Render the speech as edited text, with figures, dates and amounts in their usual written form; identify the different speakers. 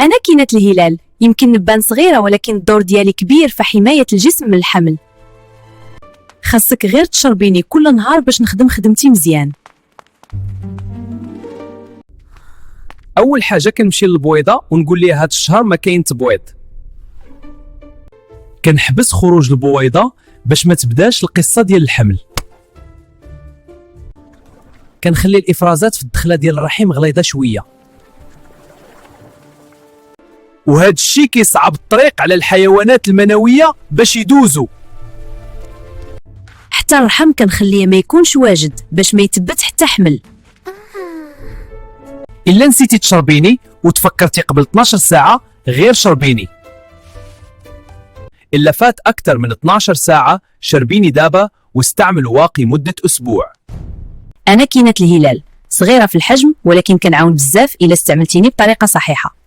Speaker 1: أنا كينة الهلال. يمكن نبان صغيرة ولكن الدور ديالي كبير في حماية الجسم من الحمل. خاصك غير تشربيني كل نهار باش نخدم خدمتي مزيان.
Speaker 2: اول حاجه كنمشي للبويضه ونقول ليها هاد الشهر ما كاين تبويض. كنحبس خروج البويضه باش ما تبداش القصه ديال الحمل. كنخلي الافرازات في الدخله ديال الرحم غليظه شويه، وهذا الشيء كيصعب الطريق على الحيوانات المنويه باش يدوزوا.
Speaker 1: حتى الرحم كنخليه ما يكونش واجد باش ما يتبت حتى حمل.
Speaker 2: الا نسيتي تشربيني وتفكرتي قبل 12 ساعه غير شربيني. الا فات اكثر من 12 ساعه شربيني دابا واستعمل واقي مده اسبوع.
Speaker 1: أنا كينة الهلال، صغيرة في الحجم ولكن كنعاون بزاف إلا استعملتيني بطريقة صحيحة.